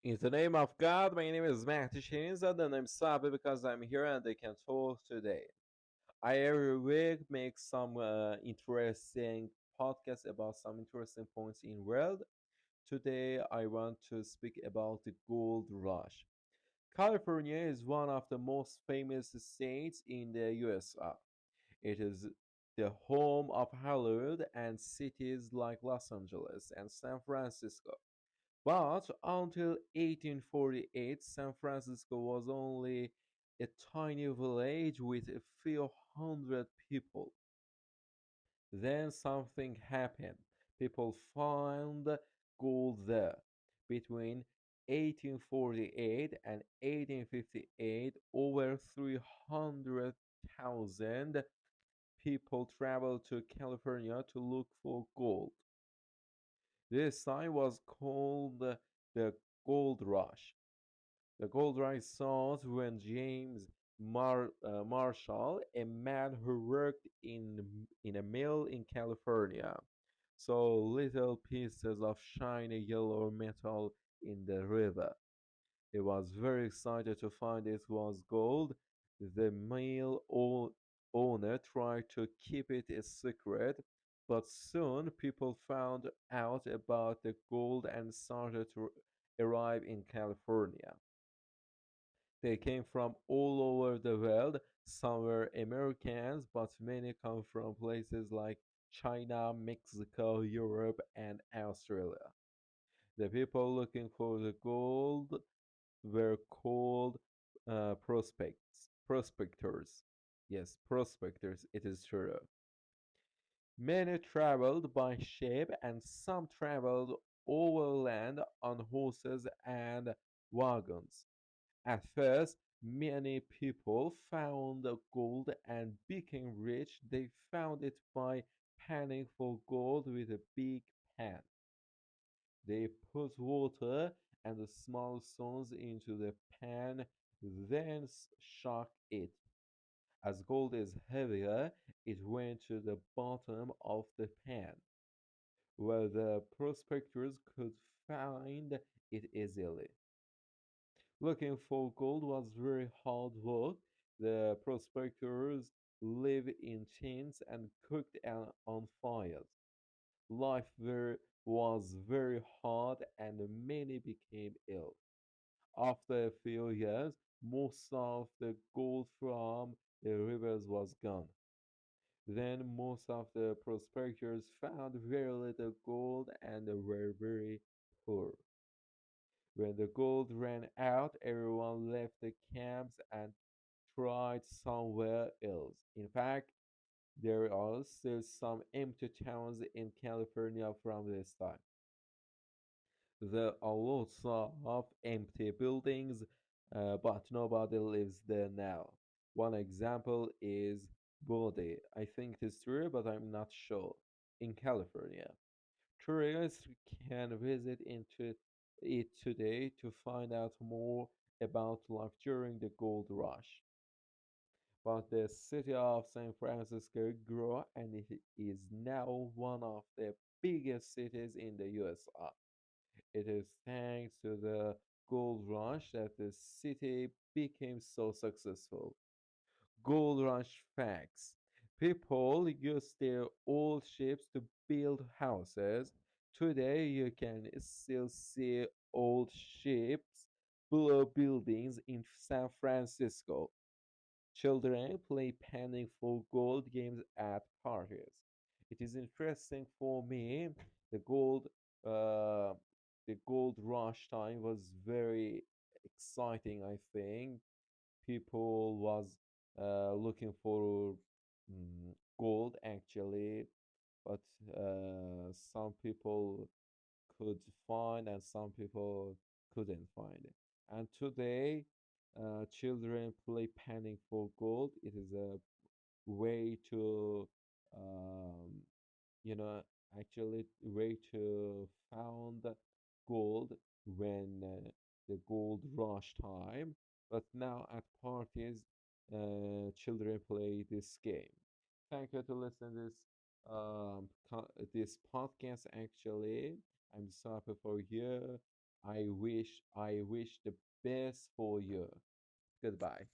In the name of God, my name is Mehdi Shirinzad and I'm so happy because I'm here and I can talk today. I every week make some interesting podcasts about some interesting points in world. Today I want to speak about the gold rush. California is one of the most famous states in the USA. It is the home of Hollywood and cities like Los Angeles and San Francisco. But until 1848, San Francisco was only a tiny village with a few hundred people. Then something happened. People found gold there. Between 1848 and 1858, over 300,000 people traveled to California to look for gold. This time was called the Gold Rush. The Gold Rush started when James Marshall, a man who worked in a mill in California, saw little pieces of shiny yellow metal in the river. He was very excited to find it was gold. The owner tried to keep it a secret, but soon people found out about the gold and started to arrive in California. They came from all over the world. Some were Americans, but many come from places like China, Mexico, Europe, and Australia. The people looking for the gold were called prospectors. Yes, prospectors, it is true. Many traveled by ship and some traveled overland on horses and wagons. At first, many people found the gold and became rich. They found it by panning for gold with a big pan. They put water and the small stones into the pan, then shook it. As gold is heavier, it went to the bottom of the pan, where the prospectors could find it easily. Looking for gold was very hard work. The prospectors lived in tents and cooked on fires. Life was very hard and many became ill. After a few years, most of the gold from the rivers was gone. Then most of the prospectors found very little gold and were very poor. When the gold ran out, everyone left the camps and tried somewhere else. In fact, there are still some empty towns in California from this time. There are lots of empty buildings, but nobody lives there now. One example is Bode. I think it's true, but I'm not sure. In California, tourists can visit into it today to find out more about life during the gold rush. But the city of San Francisco grew and it is now one of the biggest cities in the USA. It is thanks to the gold rush that the city became so successful. Gold rush facts. People used their old ships to build houses. Today you can still see old ships below buildings in San Francisco. Children play penny for gold games at parties. It is interesting for me. The gold, uh, the gold rush time was very exciting. I think people was looking for gold actually, but some people could find and some people couldn't find it. And today, children play panning for gold. It is a way to, um, you know, actually way to found gold when the gold rush time. But now at parties, children play this game. Thank you to listen this this podcast. Actually, I'm so happy for you. I wish the best for you. Goodbye.